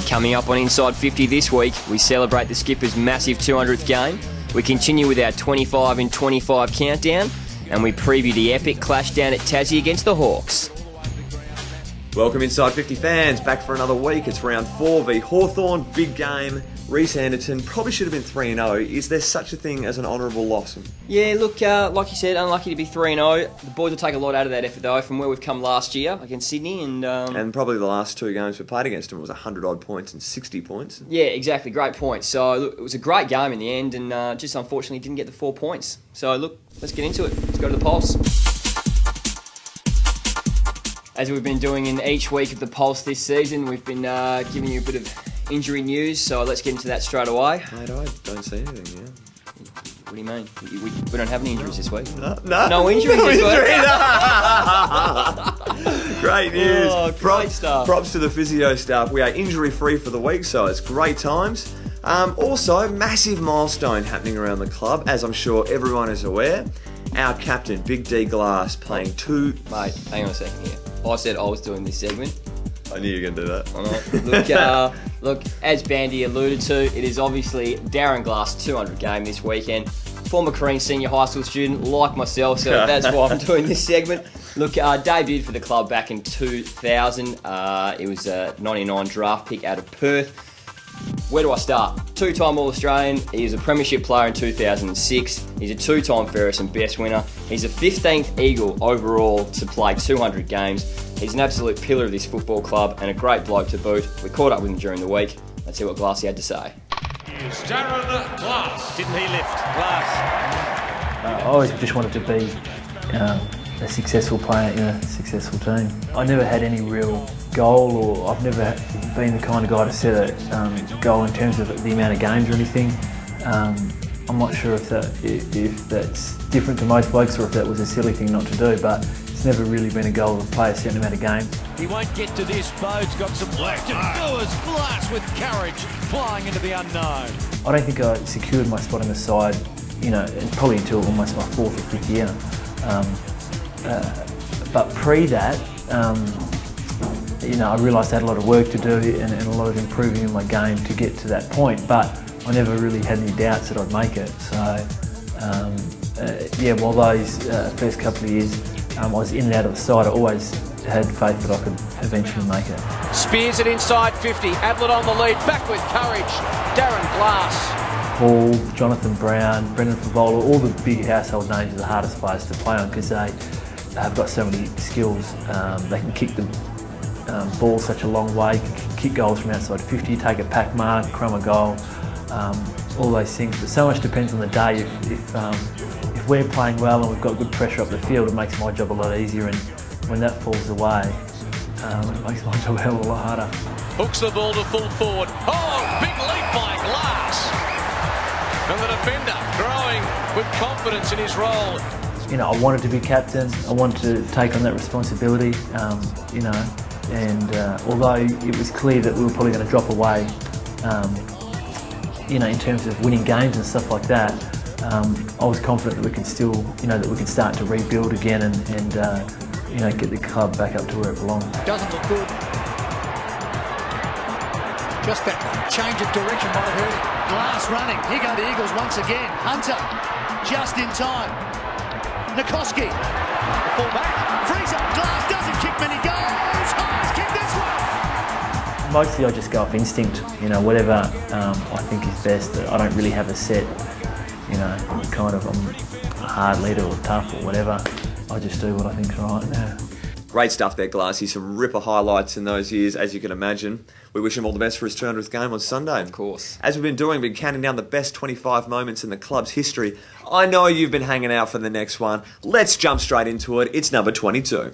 Coming up on Inside 50 this week, we celebrate the skipper's massive 200th game, we continue with our 25 in 25 countdown, and we preview the epic clash down at Tassie against the Hawks. Welcome Inside 50 fans, back for another week. It's round 4 v Hawthorn, big game. Reece Anderton probably should have been 3-0. Is there such a thing as an honourable loss? Yeah, look, like you said, unlucky to be 3-0. The boys will take a lot out of that effort though, from where we've come last year against Sydney. And probably the last two games we played against them was 100 odd points and 60 points. Yeah, exactly, great point. So look, it was a great game in the end, and just unfortunately didn't get the 4 points. So look, let's get into it. Let's go to the Pulse. As we've been doing in each week of the Pulse this season, we've been giving you a bit of injury news, so let's get into that straight away. Mate, I don't see anything, yeah. What do you mean? We don't have any injuries this week. No injuries this week. Great news. Oh, great stuff. Props to the physio staff. We are injury free for the week, so it's great times. Also, massive milestone happening around the club, as I'm sure everyone is aware. Our captain, Big D Glass, playing two... Mate, hang on a second here. I said I was doing this segment. I knew you were going to do that. Look, as Bandy alluded to, it is obviously Darren Glass' 200 game this weekend. Former Crean senior high school student like myself, so that's why I'm doing this segment. Look, debuted for the club back in 2000. It was a 99 draft pick out of Perth. Where do I start? Two-time All-Australian. He was a premiership player in 2006. He's a two-time Ferris and Best winner. He's a 15th Eagle overall to play 200 games. He's an absolute pillar of this football club and a great bloke to boot. We caught up with him during the week. Let's see what Glassy had to say. Here's Darren Glass. Didn't he lift? Glass. I always just wanted to be a successful player in a successful team. I never had any real goal, or I've never been the kind of guy to set a goal in terms of the amount of games or anything. I'm not sure if that's different to most blokes or if that was a silly thing not to do, but it's never really been a goal to play a certain amount of games. He won't get to this. Bode's got some work to do as Glass with courage flying into the unknown. I don't think I secured my spot in the side, probably until almost my 4th or 5th year. But pre that, I realised I had a lot of work to do and a lot of improving in my game to get to that point, but I never really had any doubts that I'd make it. So, while those first couple of years I was in and out of the side, I always had faith that I could eventually make it. Spears it inside 50, Ablett on the lead, back with courage, Darren Glass. Paul, Jonathan Brown, Brendan Favola, all the big household names are the hardest players to play on because they have got so many skills. They can kick the ball such a long way, kick goals from outside 50, take a pack mark, crumb a goal, all those things. But so much depends on the day. If we're playing well and we've got good pressure up the field, it makes my job a lot easier, and when that falls away, it makes my job a hell of a lot harder. Hooks the ball to full forward. Oh, big leap by Glass. And the defender growing with confidence in his role. I wanted to be captain. I wanted to take on that responsibility. And although it was clear that we were probably going to drop away, in terms of winning games and stuff like that, I was confident that we could still, that we could start to rebuild again and get the club back up to where it belonged. Doesn't look good. Just that change of direction might have hurt it. Glass running. Here go the Eagles once again. Hunter, just in time. Nikoski, the fullback. Freezer. Glass doesn't kick many goals. Has kicked this one. Mostly I just go off instinct. Whatever I think is best. I don't really have a set. I'm a hard leader or tough or whatever. I just do what I think's right now. Great stuff there, Glassy. Some ripper highlights in those years, as you can imagine. We wish him all the best for his 200th game on Sunday. Of course. As we've been doing, we've been counting down the best 25 moments in the club's history. I know you've been hanging out for the next one. Let's jump straight into it. It's number 22.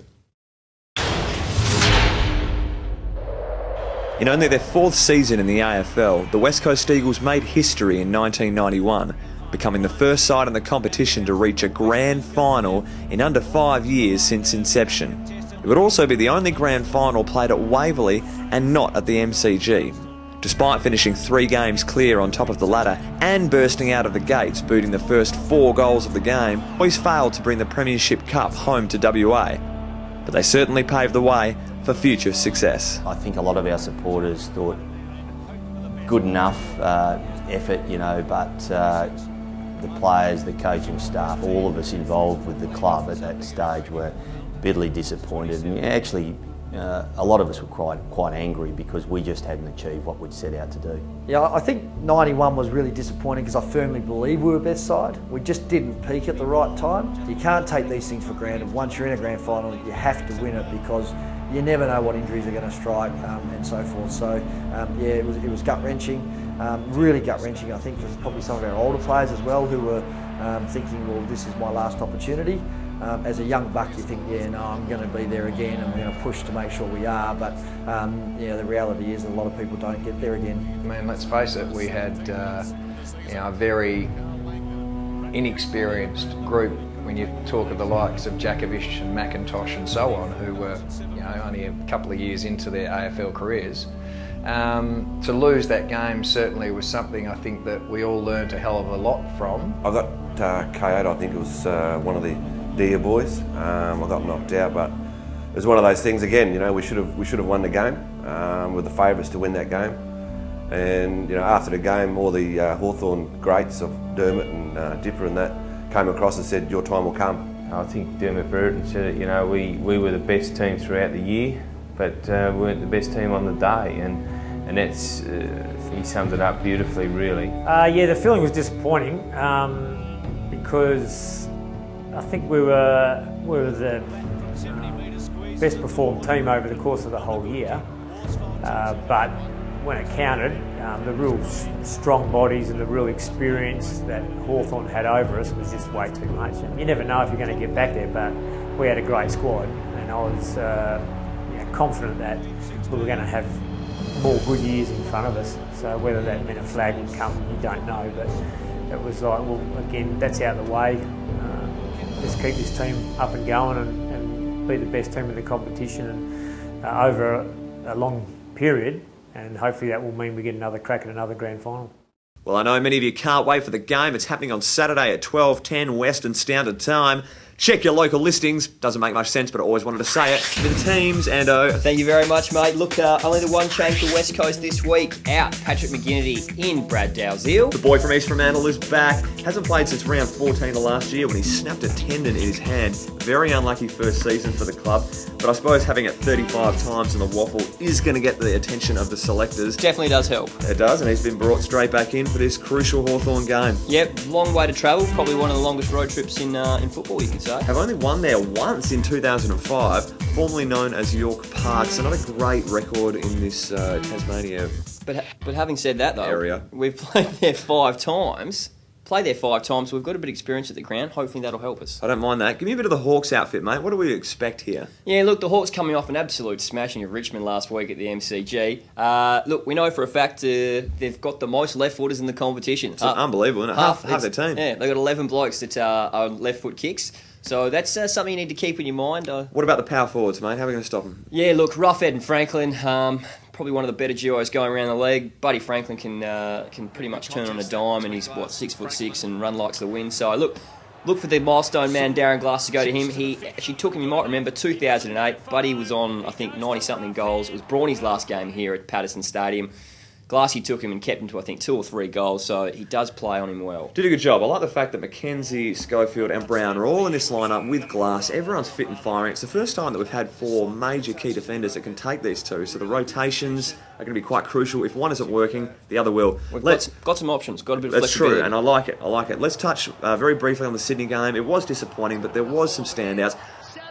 In only their 4th season in the AFL, the West Coast Eagles made history in 1991, becoming the first side in the competition to reach a grand final in under 5 years since inception. It would also be the only grand final played at Waverley and not at the MCG. Despite finishing 3 games clear on top of the ladder and bursting out of the gates, booting the first 4 goals of the game, boys failed to bring the Premiership Cup home to WA. But they certainly paved the way for future success. I think a lot of our supporters thought good enough effort, you know, but the players, the coaching staff, all of us involved with the club at that stage were bitterly disappointed, and actually a lot of us were quite angry because we just hadn't achieved what we'd set out to do. Yeah, I think 91 was really disappointing because I firmly believe we were best side. We just didn't peak at the right time. You can't take these things for granted. Once you're in a grand final, you have to win it because you never know what injuries are going to strike and so forth. So yeah, it was gut-wrenching, really gut-wrenching I think for probably some of our older players as well who were thinking, well, this is my last opportunity. As a young buck, you think, yeah, no, I'm going to be there again and we're going to push to make sure we are, but yeah, the reality is a lot of people don't get there again. I mean, let's face it, we had you know, a very inexperienced group when you talk of the likes of Jakovic and McIntosh and so on, who were, you know, only a couple of years into their AFL careers. To lose that game certainly was something I think that we all learned a hell of a lot from. I got KO'd, I think it was one of the Deer boys. I got knocked out, but it was one of those things again. You know, we should have won the game. We're the favourites to win that game. And you know, after the game, all the Hawthorn greats of Dermot and Dipper and that came across and said, "Your time will come." I think Dermot Brereton said it. You know, we were the best team throughout the year, but we weren't the best team on the day, and that's he summed it up beautifully, really. Yeah, the feeling was disappointing because I think we were the best performed team over the course of the whole year, but when it counted, the real strong bodies and the real experience that Hawthorn had over us was just way too much. And you never know if you're going to get back there, but we had a great squad, and I was confident that we were going to have more good years in front of us. So whether that meant a flag would come, you don't know, but it was like, well, again, that's out of the way. Let's keep this team up and going and be the best team in the competition and over a long period, and hopefully that will mean we get another crack at another grand final. Well, I know many of you can't wait for the game. It's happening on Saturday at 12:10 Western Standard Time. Check your local listings. Doesn't make much sense, but I always wanted to say it. For the teams, Ando. Thank you very much, mate. Look, only the one change for West Coast this week. Out, Patrick McGinnity in, Brad Dalziel. The boy from East Fremantle is back. Hasn't played since round 14 of last year when he snapped a tendon in his hand. Very unlucky first season for the club, but I suppose having it 35 times in the waffle is going to get the attention of the selectors. Definitely does help. It does, and he's been brought straight back in for this crucial Hawthorn game. Yep, long way to travel. Probably one of the longest road trips in football, you could say. Have only won there once in 2005, formerly known as York Park, so not a great record in this Tasmania But having said that, though, area. We've played there 5 times. So we've got a bit of experience at the ground. Hopefully that'll help us. I don't mind that. Give me a bit of the Hawks outfit, mate. What do we expect here? Yeah, look, the Hawks coming off an absolute smashing of Richmond last week at the MCG. Look, we know for a fact they've got the most left footers in the competition. It's unbelievable, isn't it? Half their team. Yeah, they've got 11 blokes that are left foot kicks. So that's something you need to keep in your mind. What about the power forwards, mate? How are we going to stop them? Yeah, look, Roughhead and Franklin, probably one of the better duos going around the league. Buddy Franklin can pretty much turn on a dime, and he's 6'6" and run like the wind. So look for the milestone man Darren Glass to go to him. He actually took him, you might remember, 2008. Buddy was on, I think, 90-something goals. It was Brawny's last game here at Patterson Stadium. Glassy took him and kept him to, I think, 2 or 3 goals, so he does play on him well. Did a good job. I like the fact that Mackenzie, Schofield and Brown are all in this lineup with Glass. Everyone's fit and firing. It's the first time that we've had 4 major key defenders that can take these two, so the rotations are going to be quite crucial. If one isn't working, the other will. We've got some options, got a bit of flexibility. That's true, and I like it. Let's touch very briefly on the Sydney game. It was disappointing, but there was some standouts.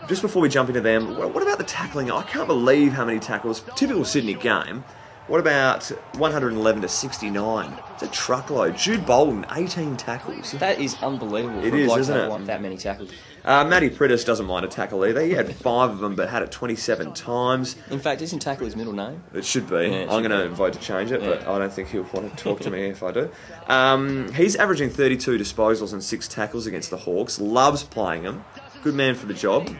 Just before we jump into them, what about the tackling? I can't believe how many tackles. Typical Sydney game. What about 111 to 69? It's a truckload. Jude Bolden, 18 tackles. That is unbelievable. It is, isn't it? Want that many tackles. Matty Prittis doesn't mind a tackle either. He had 5 of them, but had it 27 times. In fact, isn't tackle his middle name? It should be. Yeah, I'm going to vote to change it, but I don't think he'll want to talk to me if I do. He's averaging 32 disposals and 6 tackles against the Hawks. Loves playing them. Good man for the job.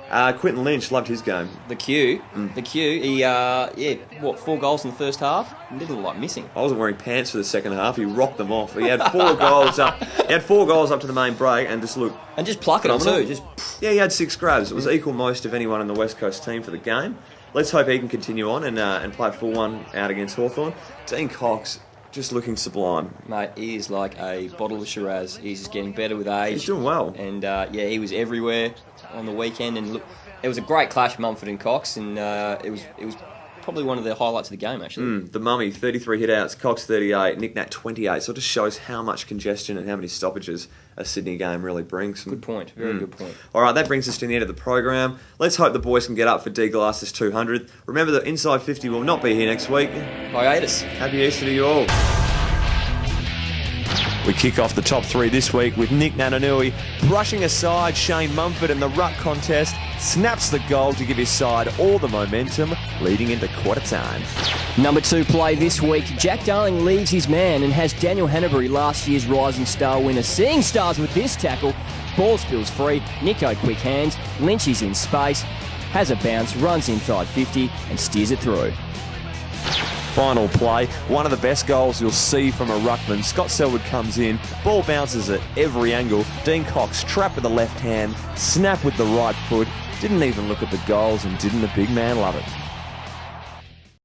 Quinton Lynch loved his game. The Q, he 4 goals in the first half. A little like missing. I wasn't wearing pants for the second half. He rocked them off. He had 4 goals up. He had 4 goals up to the main break, and just plucking them too. Yeah, he had 6 grabs. It was equal most of anyone in the West Coast team for the game. let's hope he can continue on and play a full one out against Hawthorn. Dean Cox, just looking sublime. Mate, he is like a bottle of Shiraz. He's just getting better with age. He's doing well. And yeah, he was everywhere on the weekend. And look, it was a great clash, Mumford and Cox, and it was probably one of the highlights of the game, actually. The Mummy, 33 hit-outs, Cox 38, Nick Nat 28. So it just shows how much congestion and how many stoppages a Sydney game really brings. Good point, very good point. All right, that brings us to the end of the program. Let's hope the boys can get up for D Glass's 200th. Remember that Inside 50 will not be here next week. Hiatus. Happy Easter to you all. We kick off the top 3 this week with Nick Nananui brushing aside Shane Mumford in the ruck contest, snaps the goal to give his side all the momentum leading into quarter time. Number 2 play this week. Jack Darling leaves his man and has Daniel Hanbury, last year's Rising Star winner, seeing stars with this tackle. Ball spills free, Nico quick hands, Lynch is in space, has a bounce, runs inside 50 and steers it through. Final play, one of the best goals you'll see from a ruckman. Scott Selwood comes in, ball bounces at every angle. Dean Cox trap with the left hand, snap with the right foot, didn't even look at the goals, and didn't the big man love it?